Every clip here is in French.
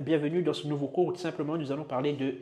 bienvenue dans ce nouveau cours où tout simplement nous allons parler de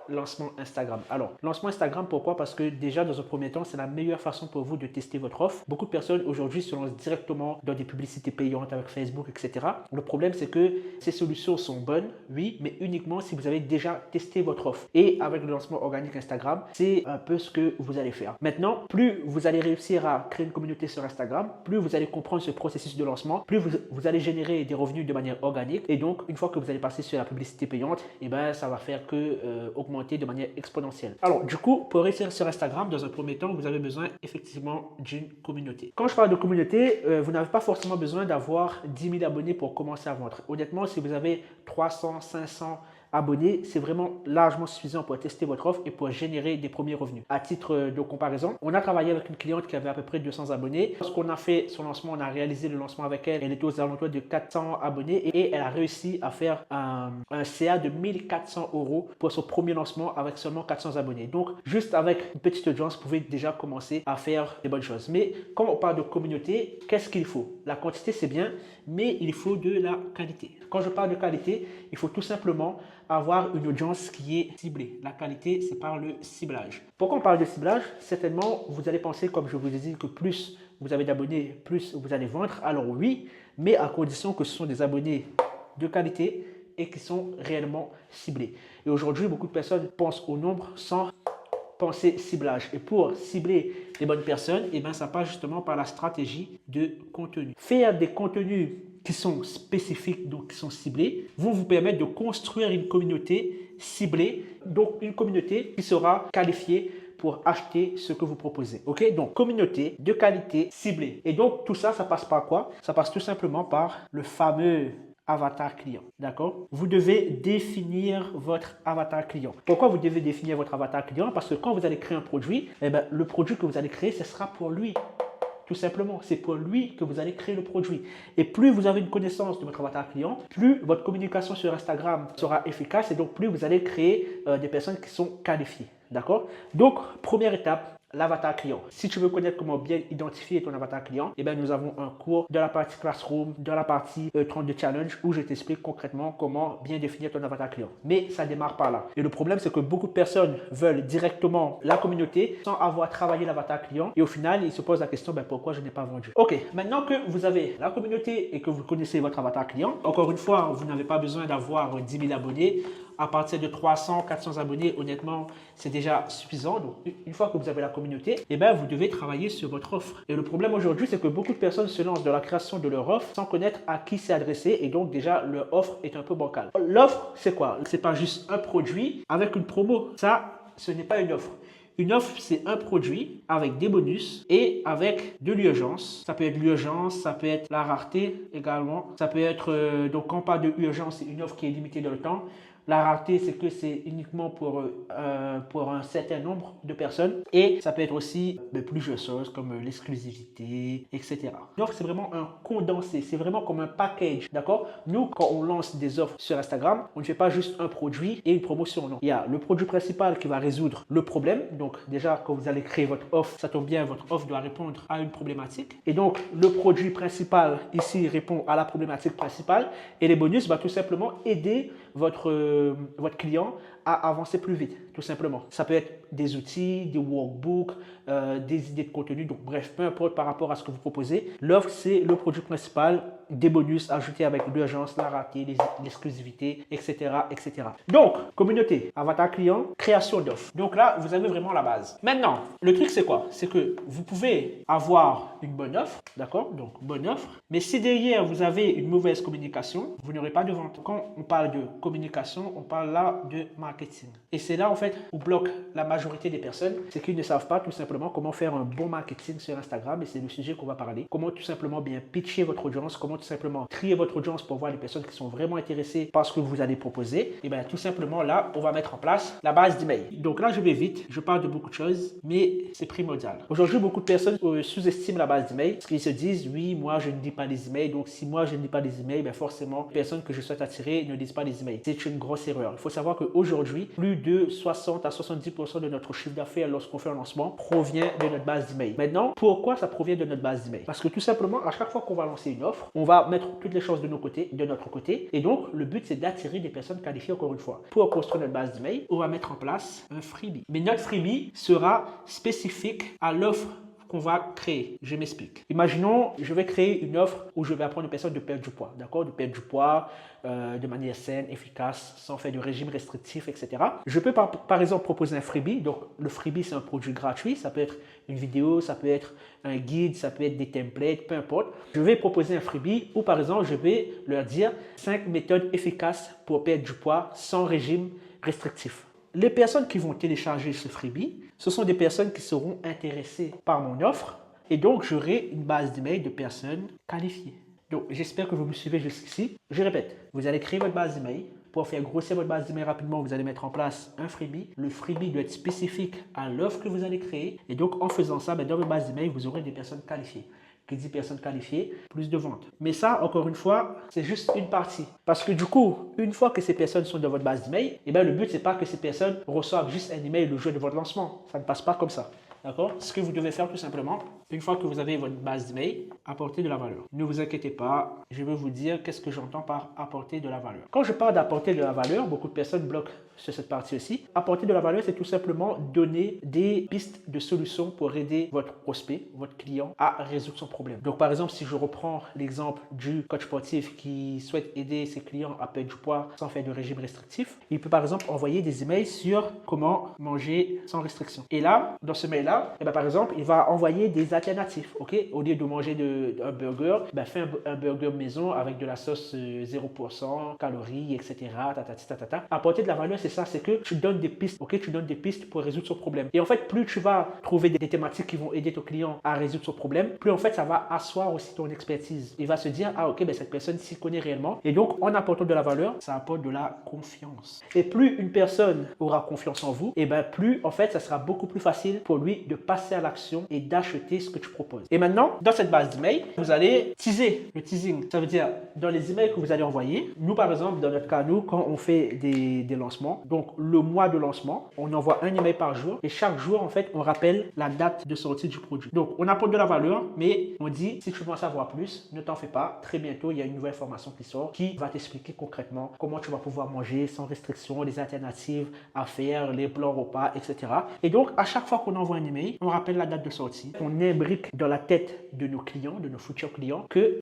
lancement Instagram. Alors, lancement Instagram, pourquoi? Parce que déjà, dans un premier temps, c'est la meilleure façon pour vous de tester votre offre. Beaucoup de personnes aujourd'hui se lancent directement dans des publicités payantes avec Facebook, etc. Le problème, c'est que ces solutions sont bonnes, oui, mais uniquement si vous avez déjà testé votre offre. Et avec le lancement organique Instagram, c'est un peu ce que vous allez faire. Maintenant, plus vous allez réussir à créer une communauté sur Instagram, plus vous allez comprendre ce processus de lancement, plus vous allez générer des revenus de manière organique. Et donc, une fois que vous allez passer sur la publicité payante, et ben, ça va faire que augmenter de manière exponentielle. Alors, du coup, pour réussir sur Instagram, dans un premier temps, vous avez besoin effectivement d'une communauté. Quand je parle de communauté, vous n'avez pas forcément besoin d'avoir 10 000 abonnés pour commencer à vendre. Honnêtement, si vous avez 300, 500 abonnés, c'est vraiment largement suffisant pour tester votre offre et pour générer des premiers revenus. À titre de comparaison, on a travaillé avec une cliente qui avait à peu près 200 abonnés. Lorsqu'on a fait son lancement, on a réalisé le lancement avec elle. Elle était aux alentours de 400 abonnés et elle a réussi à faire un CA de 1400 € pour son premier lancement avec seulement 400 abonnés. Donc, juste avec une petite audience, vous pouvez déjà commencer à faire des bonnes choses. Mais quand on parle de communauté, qu'est-ce qu'il faut? La quantité, c'est bien, mais il faut de la qualité. Quand je parle de qualité, il faut tout simplement avoir une audience qui est ciblée. La qualité, c'est par le ciblage. Pourquoi on parle de ciblage? Certainement, vous allez penser, comme je vous ai dit, que plus vous avez d'abonnés, plus vous allez vendre. Alors oui, mais à condition que ce sont des abonnés de qualité et qui sont réellement ciblés. Et aujourd'hui, beaucoup de personnes pensent au nombre sans penser ciblage. Et pour cibler les bonnes personnes, et bien, ça passe justement par la stratégie de contenu. Faire des contenus qui sont spécifiques, donc qui sont ciblés, vont vous permettre de construire une communauté ciblée, donc une communauté qui sera qualifiée pour acheter ce que vous proposez. Ok? Donc, communauté de qualité ciblée. Et donc, tout ça, ça passe par quoi? Ça passe tout simplement par le fameux avatar client. D'accord? Vous devez définir votre avatar client. Pourquoi vous devez définir votre avatar client? Parce que quand vous allez créer un produit, eh bien, le produit que vous allez créer, ce sera pour lui. Tout simplement, c'est pour lui que vous allez créer le produit. Et plus vous avez une connaissance de votre avatar client, plus votre communication sur Instagram sera efficace et donc plus vous allez créer des personnes qui sont qualifiées. D'accord? Donc, première étape, l'avatar client. Si tu veux connaître comment bien identifier ton avatar client, eh bien, nous avons un cours dans la partie Classroom, dans la partie 32 Challenge où je t'explique concrètement comment bien définir ton avatar client. Mais ça démarre par là. Et le problème, c'est que beaucoup de personnes veulent directement la communauté sans avoir travaillé l'avatar client. Et au final, ils se posent la question, ben, pourquoi je n'ai pas vendu? Ok, maintenant que vous avez la communauté et que vous connaissez votre avatar client, encore une fois, vous n'avez pas besoin d'avoir 10 000 abonnés. À partir de 300, 400 abonnés, honnêtement, c'est déjà suffisant. Donc, une fois que vous avez la communauté, eh bien, vous devez travailler sur votre offre. Et le problème aujourd'hui, c'est que beaucoup de personnes se lancent dans la création de leur offre sans connaître à qui c'est adressé. Et donc, déjà, leur offre est un peu bancale. L'offre, c'est quoi? C'est pas juste un produit avec une promo. Ça, ce n'est pas une offre. Une offre, c'est un produit avec des bonus et avec de l'urgence. Ça peut être l'urgence, ça peut être la rareté également. Ça peut être, donc quand on parle de urgence, c'est une offre qui est limitée dans le temps. La rareté, c'est que c'est uniquement pour un certain nombre de personnes. Et ça peut être aussi plusieurs choses comme l'exclusivité, etc. L'offre, c'est vraiment un condensé. C'est vraiment comme un package. D'accord? Nous, quand on lance des offres sur Instagram, on ne fait pas juste un produit et une promotion. Non. Il y a le produit principal qui va résoudre le problème. Donc, déjà, quand vous allez créer votre offre, ça tombe bien, votre offre doit répondre à une problématique. Et donc, le produit principal ici répond à la problématique principale. Et les bonus vont tout simplement aider votre client à avancer plus vite, tout simplement. Ça peut être des outils, des workbooks, des idées de contenu, donc bref, peu importe par rapport à ce que vous proposez. L'offre, c'est le produit principal, des bonus ajoutés avec l'urgence, la rareté, l'exclusivité, etc., etc. Donc, communauté, avatar client, création d'offres. Donc là, vous avez vraiment la base. Maintenant, le truc, c'est quoi? C'est que vous pouvez avoir une bonne offre, d'accord? Donc, bonne offre. Mais si derrière, vous avez une mauvaise communication, vous n'aurez pas de vente. Quand on parle de communication, on parle là de marketing. Et c'est là, en fait, où bloque la majorité des personnes, c'est qu'ils ne savent pas tout simplement comment faire un bon marketing sur Instagram. Et c'est le sujet qu'on va parler. Comment tout simplement bien pitcher votre audience, comment tout simplement trier votre audience pour voir les personnes qui sont vraiment intéressées par ce que vous allez proposer. Et bien, tout simplement, là, on va mettre en place la base d'email. Donc là, je vais vite. Je parle de beaucoup de choses, mais c'est primordial. Aujourd'hui, beaucoup de personnes sous-estiment la base d'email parce qu'ils se disent, oui, moi, je ne lis pas les emails. Donc, si moi, je ne lis pas les emails, ben forcément, les personnes que je souhaite attirer ne lisent pas les emails. C'est une grosse erreur. Il faut savoir qu'aujourd'hui, aujourd'hui, plus de 60 à 70% de notre chiffre d'affaires lorsqu'on fait un lancement provient de notre base d'email. Maintenant, pourquoi ça provient de notre base d'email? Parce que tout simplement, à chaque fois qu'on va lancer une offre, on va mettre toutes les choses de notre côté. Et donc, le but, c'est d'attirer des personnes qualifiées encore une fois. Pour construire notre base d'email, on va mettre en place un freebie. Mais notre freebie sera spécifique à l'offre qu'on va créer. Je m'explique. Imaginons, je vais créer une offre où je vais apprendre aux personnes de perdre du poids, d'accord? De perdre du poids de manière saine, efficace, sans faire de régime restrictif, etc. Je peux par exemple proposer un freebie. Donc, le freebie, c'est un produit gratuit. Ça peut être une vidéo, ça peut être un guide, ça peut être des templates, peu importe. Je vais proposer un freebie où, par exemple, je vais leur dire 5 méthodes efficaces pour perdre du poids sans régime restrictif. Les personnes qui vont télécharger ce freebie, ce sont des personnes qui seront intéressées par mon offre et donc j'aurai une base d'email de personnes qualifiées. Donc j'espère que vous me suivez jusqu'ici. Je répète, vous allez créer votre base d'email. Pour faire grossir votre base d'email rapidement, vous allez mettre en place un freebie. Le freebie doit être spécifique à l'offre que vous allez créer. Et donc en faisant ça, dans votre base d'email, vous aurez des personnes qualifiées. Qui dit personnes qualifiées, plus de ventes. Mais ça, encore une fois, c'est juste une partie. Parce que du coup, une fois que ces personnes sont dans votre base d'email, le but, c'est pas que ces personnes reçoivent juste un email le jour de votre lancement. Ça ne passe pas comme ça. D'accord? Ce que vous devez faire tout simplement, une fois que vous avez votre base d'email, apporter de la valeur. Ne vous inquiétez pas, je vais vous dire qu'est-ce que j'entends par apporter de la valeur. Quand je parle d'apporter de la valeur, beaucoup de personnes bloquent sur cette partie aussi. Apporter de la valeur, c'est tout simplement donner des pistes de solutions pour aider votre prospect, votre client à résoudre son problème. Donc par exemple, si je reprends l'exemple du coach sportif qui souhaite aider ses clients à perdre du poids sans faire de régime restrictif, il peut par exemple envoyer des emails sur comment manger sans restriction. Et là, dans ce mail-là, par exemple, il va envoyer des alternatives. Ok, au lieu de manger un burger, fais un burger maison avec de la sauce 0%, calories, etc. Apporter de la valeur, c'est ça, c'est que tu donnes des pistes. Ok, tu donnes des pistes pour résoudre son problème. Et en fait, plus tu vas trouver des thématiques qui vont aider ton client à résoudre son problème, plus en fait, ça va asseoir aussi ton expertise. Il va se dire, ah ok, cette personne s'y connaît réellement. Et donc, en apportant de la valeur, ça apporte de la confiance. Et plus une personne aura confiance en vous, plus en fait, ça sera beaucoup plus facile pour lui de passer à l'action et d'acheter ce que tu proposes. Et maintenant, dans cette base d'email, vous allez teaser. Le teasing, ça veut dire dans les emails que vous allez envoyer, nous par exemple, dans notre cas, nous, quand on fait des lancements, donc le mois de lancement, on envoie un email par jour et chaque jour, en fait, on rappelle la date de sortie du produit. Donc, on apporte de la valeur, mais on dit, si tu veux en savoir plus, ne t'en fais pas. Très bientôt, il y a une nouvelle formation qui sort qui va t'expliquer concrètement comment tu vas pouvoir manger sans restriction, les alternatives à faire, les plans repas, etc. Et donc, à chaque fois qu'on envoie un email, on rappelle la date de sortie. On imbrique dans la tête de nos clients, de nos futurs clients, que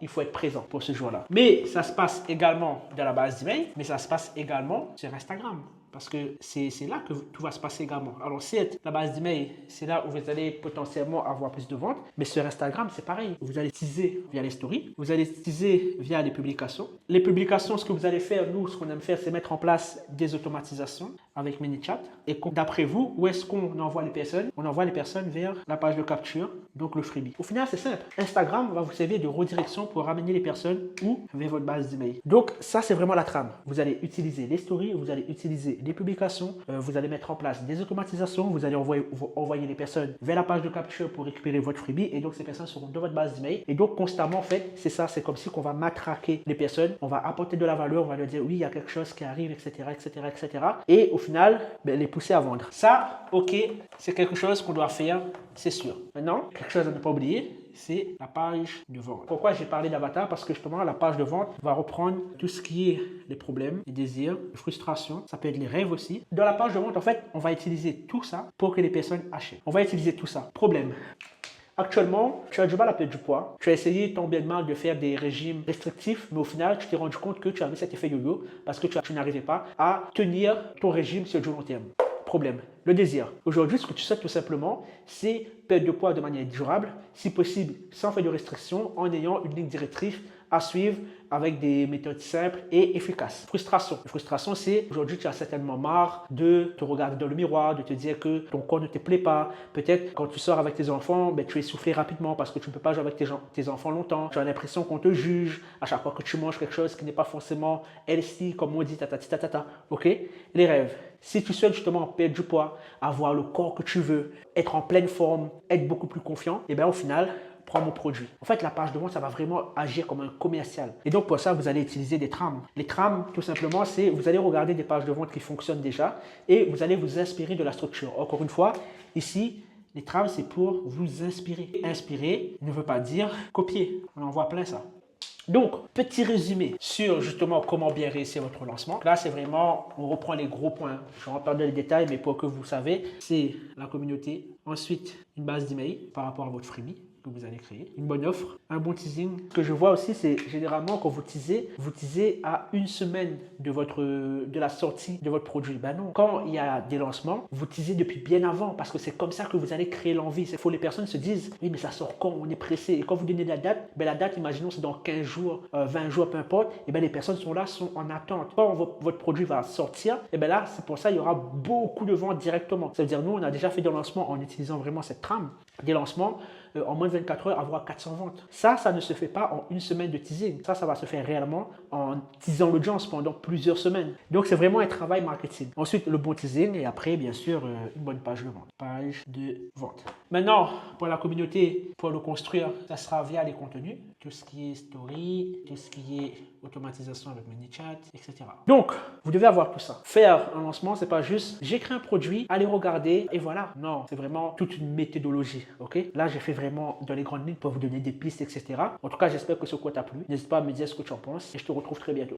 il faut être présent pour ce jour-là. Mais ça se passe également dans la base d'email, mais ça se passe également sur Instagram. Parce que c'est là que tout va se passer également. Alors, certes, la base d'email, c'est là où vous allez potentiellement avoir plus de ventes. Mais sur Instagram, c'est pareil. Vous allez teaser via les stories. Vous allez teaser via les publications. Les publications, ce que vous allez faire, nous, ce qu'on aime faire, c'est mettre en place des automatisations avec ManyChat. Et d'après vous, où est-ce qu'on envoie les personnes? On envoie les personnes vers la page de capture, donc le freebie. Au final, c'est simple. Instagram va vous servir de redirection pour ramener les personnes où? Vers votre base d'email. Donc, ça, c'est vraiment la trame. Vous allez utiliser les stories, vous allez utiliser des publications, vous allez mettre en place des automatisations, vous allez envoyer les personnes vers la page de capture pour récupérer votre freebie et donc ces personnes seront dans votre base d'email et donc constamment en fait c'est ça, c'est comme si qu'on va matraquer les personnes, on va apporter de la valeur, on va leur dire oui il y a quelque chose qui arrive, etc., et au final les pousser à vendre. Ça, ok, c'est quelque chose qu'on doit faire, c'est sûr. Maintenant, quelque chose à ne pas oublier, c'est la page de vente. Pourquoi j'ai parlé d'avatar? Parce que justement, la page de vente va reprendre tout ce qui est les problèmes, les désirs, les frustrations. Ça peut être les rêves aussi. Dans la page de vente, en fait, on va utiliser tout ça pour que les personnes achètent. On va utiliser tout ça. Problème. Actuellement, tu as du mal à perdre du poids. Tu as essayé tant bien que mal de faire des régimes restrictifs, mais au final, tu t'es rendu compte que tu avais cet effet yo-yo parce que tu n'arrivais pas à tenir ton régime sur du long terme. Problème. Le désir. Aujourd'hui, ce que tu souhaites tout simplement, c'est perdre de poids de manière durable, si possible sans faire de restrictions, en ayant une ligne directrice à suivre avec des méthodes simples et efficaces. Frustration. La frustration, c'est aujourd'hui, tu as certainement marre de te regarder dans le miroir, de te dire que ton corps ne te plaît pas. Peut-être quand tu sors avec tes enfants, tu es essoufflé rapidement parce que tu ne peux pas jouer avec tes enfants longtemps. Tu as l'impression qu'on te juge à chaque fois que tu manges quelque chose qui n'est pas forcément healthy, comme on dit, ok? Les rêves. Si tu souhaites justement perdre du poids, avoir le corps que tu veux, être en pleine forme, être beaucoup plus confiant, et bien au final, prends mon produit. En fait, la page de vente, ça va vraiment agir comme un commercial. Et donc, pour ça, vous allez utiliser des trames. Les trames, tout simplement, c'est vous allez regarder des pages de vente qui fonctionnent déjà et vous allez vous inspirer de la structure. Encore une fois, ici, les trames, c'est pour vous inspirer. Inspirer ne veut pas dire copier. On en voit plein ça. Donc, petit résumé sur justement comment bien réussir votre lancement. Là, c'est vraiment, on reprend les gros points. Je rentre pas dans les détails, mais pour que vous savez, c'est la communauté. Ensuite, une base d'email par rapport à votre freebie que vous allez créer. Une bonne offre, un bon teasing. Ce que je vois aussi, c'est généralement quand vous teasez à une semaine de la sortie de votre produit. Ben non, quand il y a des lancements, vous teasez depuis bien avant parce que c'est comme ça que vous allez créer l'envie. Il faut que les personnes se disent, oui, mais ça sort quand? On est pressé. Et quand vous donnez la date, ben la date, imaginons, c'est dans 15 jours, 20 jours, peu importe, et ben les personnes sont là, sont en attente. Quand votre produit va sortir, et ben là, c'est pour ça, il y aura beaucoup de ventes directement. Ça veut dire, nous, on a déjà fait des lancements en utilisant vraiment cette trame. Des lancements, en moins de 24 heures, avoir 400 ventes. Ça ne se fait pas en une semaine de teasing. Ça va se faire réellement en teasant l'audience pendant plusieurs semaines. Donc, c'est vraiment un travail marketing. Ensuite, le bon teasing et après, bien sûr, une bonne page de vente. Page de vente. Maintenant, pour la communauté, pour le construire, ça sera via les contenus. Tout ce qui est story, tout ce qui est automatisation avec ManyChat, etc. Donc, vous devez avoir tout ça. Faire un lancement, c'est pas juste j'écris un produit, allez regarder et voilà. Non, c'est vraiment toute une méthodologie. Ok? Là, j'ai fait vraiment dans les grandes lignes pour vous donner des pistes, etc. En tout cas, j'espère que ce cours t'a plu. N'hésite pas à me dire ce que tu en penses et je te retrouve très bientôt.